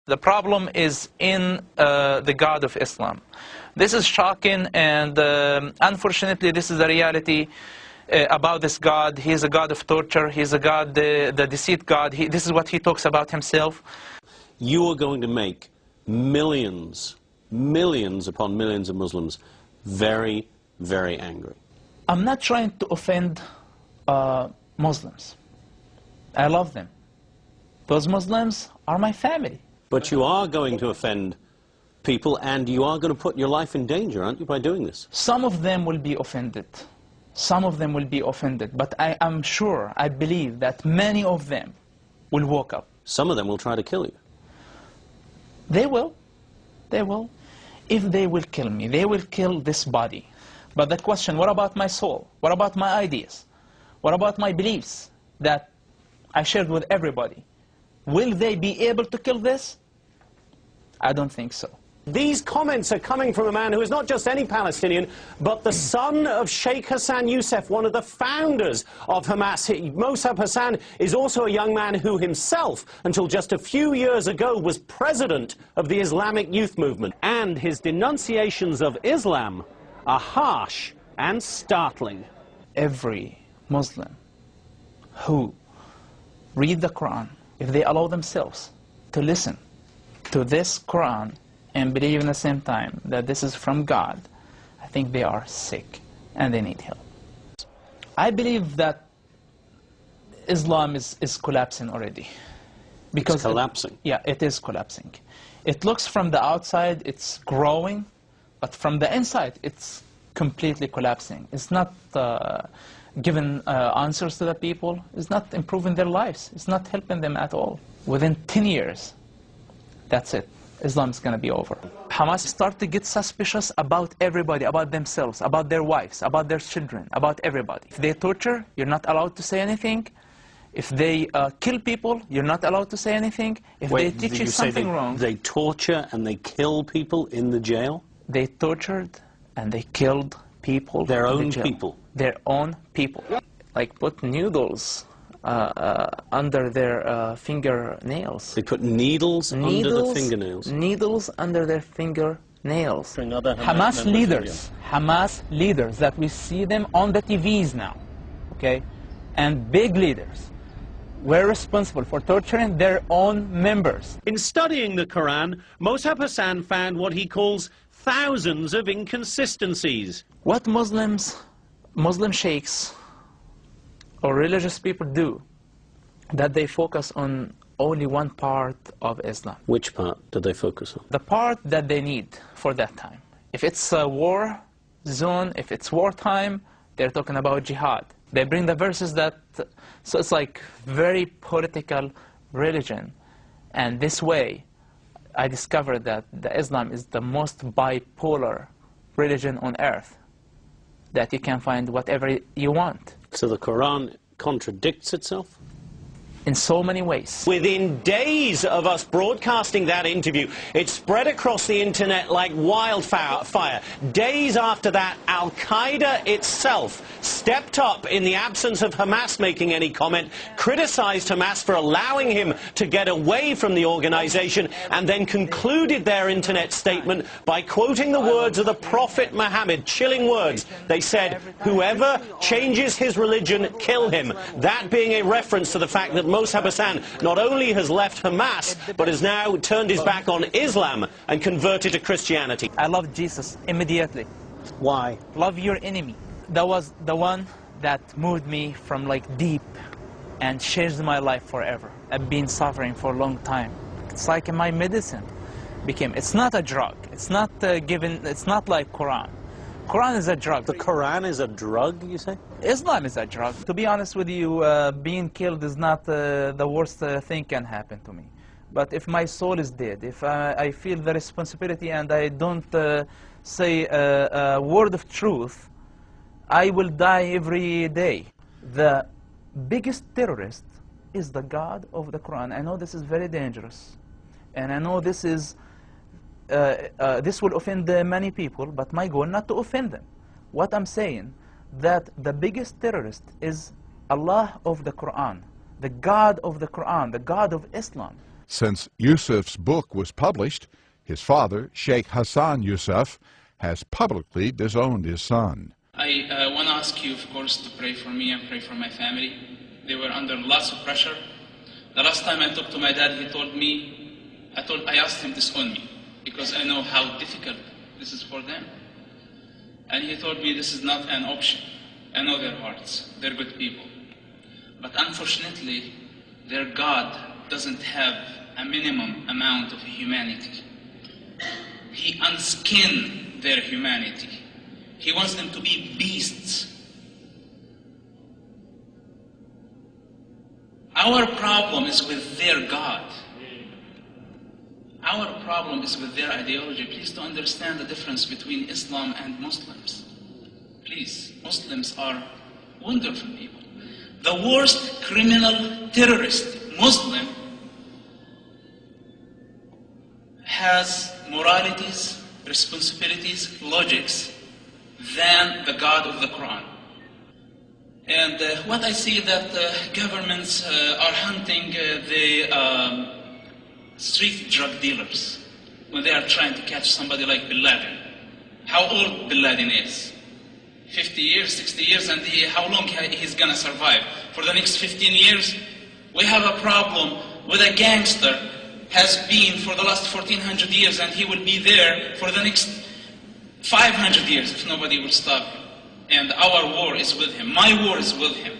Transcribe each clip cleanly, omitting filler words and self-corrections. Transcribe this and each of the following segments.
The problem is in the God of Islam. This is shocking, and unfortunately this is the reality about this God. He is a God of torture. He is a God, the deceit God. This is what he talks about himself. You are going to make millions, millions upon millions of Muslims very, very angry. I'm not trying to offend Muslims. I love them. Those Muslims are my family. But you are going to offend people, and you are going to put your life in danger, aren't you, by doing this? Some of them will be offended. Some of them will be offended. But I am sure, I believe that many of them will wake up. Some of them will try to kill you. They will. They will. If they will kill me, they will kill this body. But the question, what about my soul? What about my ideas? What about my beliefs that I shared with everybody? Will they be able to kill this? I don't think so. These comments are coming from a man who is not just any Palestinian, but the son of Sheikh Hassan Yousef, one of the founders of Hamas. Mosab Hassan is also a young man who himself, until just a few years ago, was president of the Islamic Youth Movement. And his denunciations of Islam are harsh and startling. Every Muslim who read the Quran, if they allow themselves to listen to this Quran and believe in the same time that this is from God, I think they are sick and they need help. I believe that Islam is collapsing already. Because it's collapsing? It is collapsing. It looks from the outside, it's growing, but from the inside, it's completely collapsing. It's not giving answers to the people. It's not improving their lives. It's not helping them at all. Within 10 years, that's it. Islam is going to be over. Hamas start to get suspicious about everybody, about themselves, about their wives, about their children, about everybody. If they torture, you're not allowed to say anything. If they kill people, you're not allowed to say anything. If they teach you something wrong... They torture and they kill people in the jail? They tortured and they killed people. Their own people? Their own people. Like put needles under their fingernails. They put needles under the fingernails? Needles under their fingernails. Hamas leaders that we see them on the TVs now, okay, and big leaders were responsible for torturing their own members. In studying the Quran, Mosab Hassan found what he calls thousands of inconsistencies. What Muslim sheikhs or religious people do, that they focus on only one part of Islam. Which part do they focus on? The part that they need for that time. If it's a war zone, if it's wartime, they're talking about jihad. They bring the verses that, so it's like very political religion. And this way, I discovered that the Islam is the most bipolar religion on earth, that you can find whatever you want. So the Quran contradicts itself? In so many ways. Within days of us broadcasting that interview, it spread across the internet like wildfire. Days after that, Al-Qaeda itself stepped up in the absence of Hamas making any comment, criticized Hamas for allowing him to get away from the organization, and then concluded their internet statement by quoting the words of the Prophet Muhammad, chilling words. They said, "Whoever changes his religion, kill him." That being a reference to the fact that Mosab Hassan not only has left Hamas, but has now turned his back on Islam and converted to Christianity. I love Jesus immediately. Why? Love your enemy. That was the one that moved me from like deep and changed my life forever. I've been suffering for a long time. It's like my medicine became. It's not a drug. It's not it's not like Quran. Quran is a drug. The Quran is a drug, you say? Islam is a drug. To be honest with you, being killed is not the worst thing can happen to me. But if my soul is dead, if I feel the responsibility and I don't say a word of truth, I will die every day. The biggest terrorist is the God of the Quran. I know this is very dangerous. And I know this is this will offend many people, but my goal not to offend them. What I'm saying, that the biggest terrorist is Allah of the Quran, the God of the Quran, the God of Islam. Since Yousef's book was published, his father, Sheikh Hassan Yousef, has publicly disowned his son. I want to ask you, of course, to pray for me and pray for my family. They were under lots of pressure. The last time I talked to my dad, he told me, I asked him to disown me because I know how difficult this is for them. And he told me this is not an option. I know their hearts. They're good people. But unfortunately, their God doesn't have a minimum amount of humanity. He unskinned their humanity. He wants them to be beasts. Our problem is with their God. Our problem is with their ideology. Please to understand the difference between Islam and Muslims. Please, Muslims are wonderful people. The worst criminal terrorist Muslim has moralities, responsibilities, logics than the God of the Quran. And what I see that governments are hunting the street drug dealers when they are trying to catch somebody like Bin Laden. How old Bin Laden is? 50 years, 60 years, and how long he's gonna survive? For the next 15 years? We have a problem with a gangster has been for the last 1400 years, and he will be there for the next 500 years if nobody will stop him. And our war is with him. My war is with him.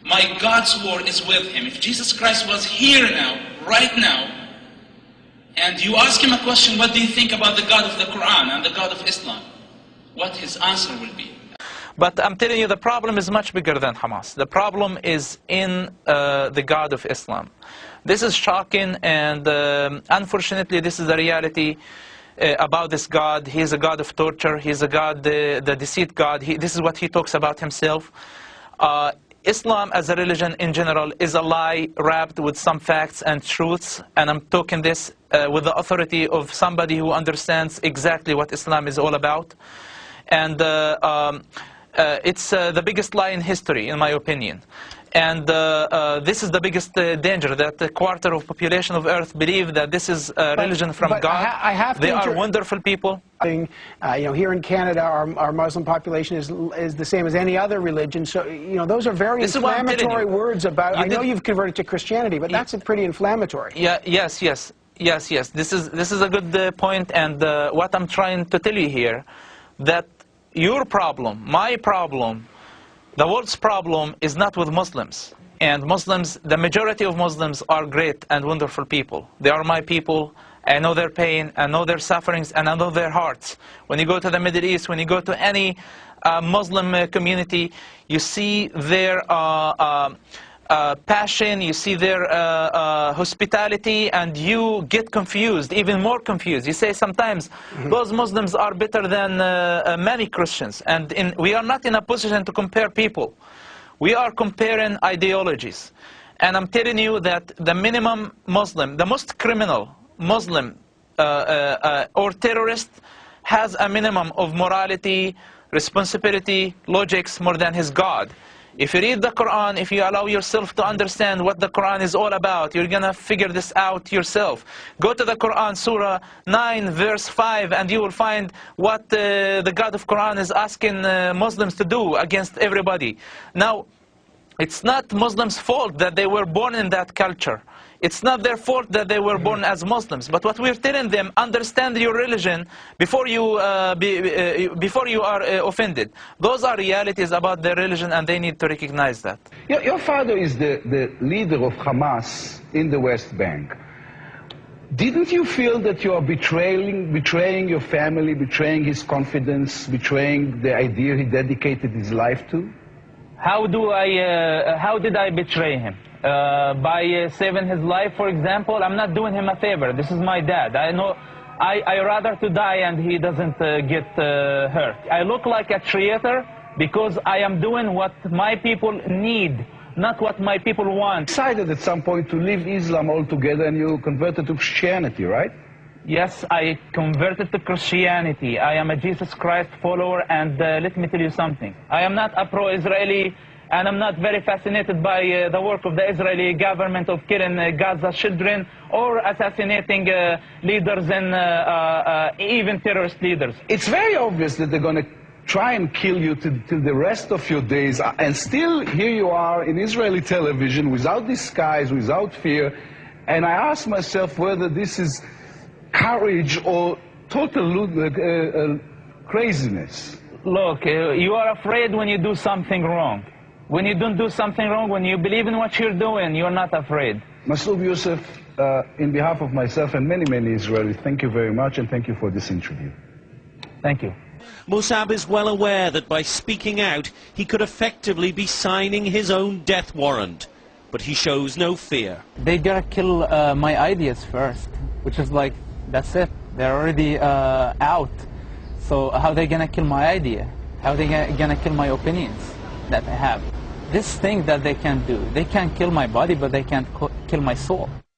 My God's war is with him. If Jesus Christ was here now, right now, and you ask him a question, what do you think about the God of the Quran and the God of Islam? What his answer will be. But I'm telling you, the problem is much bigger than Hamas. The problem is in the God of Islam. This is shocking, and unfortunately, this is the reality about this God. He's a God of torture. He's a God, the deceit God. This is what he talks about himself. Islam as a religion in general is a lie wrapped with some facts and truths, and I'm talking this with the authority of somebody who understands exactly what Islam is all about. And it's the biggest lie in history, in my opinion. And this is the biggest danger, that a quarter of population of Earth believe that this is a religion from God. They are wonderful people. You know, here in Canada, our Muslim population is the same as any other religion. So, you know, those are very inflammatory words about. I know you've converted to Christianity, but that's pretty inflammatory. Yeah. Yes. This is a good point, and what I'm trying to tell you here, that your problem, my problem, the world's problem is not with Muslims. And Muslims, the majority of Muslims are great and wonderful people. They are my people. I know their pain, I know their sufferings, and I know their hearts. When you go to the Middle East, when you go to any Muslim community, you see their passion, you see their hospitality, and you get confused, even more confused. You say sometimes, those Muslims are better than many Christians. And we are not in a position to compare people. We are comparing ideologies. And I'm telling you that the minimum Muslim, the most criminal Muslim or terrorist has a minimum of morality, responsibility, logics more than his God. If you read the Quran, if you allow yourself to understand what the Quran is all about, you're going to figure this out yourself. Go to the Quran, Surah 9, verse 5, and you will find what the God of Quran is asking Muslims to do against everybody. Now, it's not Muslims' fault that they were born in that culture. It's not their fault that they were born as Muslims. But what we're telling them, understand your religion before you are offended. Those are realities about their religion, and they need to recognize that. Your father is the leader of Hamas in the West Bank. Didn't you feel that you are betraying your family, betraying his confidence, betraying the idea he dedicated his life to? How did I betray him? By saving his life, for example? I'm not doing him a favor. This is my dad. I know I rather to die and he doesn't get hurt. I look like a traitor because I am doing what my people need, not what my people want. You decided at some point to leave Islam altogether, and you converted to Christianity, right? Yes, I converted to Christianity. I am a Jesus Christ follower, and let me tell you something. I am not a pro-Israeli and I'm not very fascinated by the work of the Israeli government of killing Gaza children or assassinating leaders and even terrorist leaders. It's very obvious that they're going to try and kill you till the rest of your days, and still here you are in Israeli television without disguise, without fear, and I ask myself whether this is courage or total craziness. Look, you are afraid when you do something wrong. When you don't do something wrong, when you believe in what you're doing, you're not afraid. Mosab Yousef, in behalf of myself and many, many Israelis, thank you very much, and thank you for this interview. Thank you. Mosab is well aware that by speaking out, he could effectively be signing his own death warrant. But he shows no fear. They gotta kill my ideas first, which is like, that's it. They're already out. So how are they gonna kill my idea? How are they gonna kill my opinions that I have? This thing that they can do, they can't kill my body, but they can't kill my soul.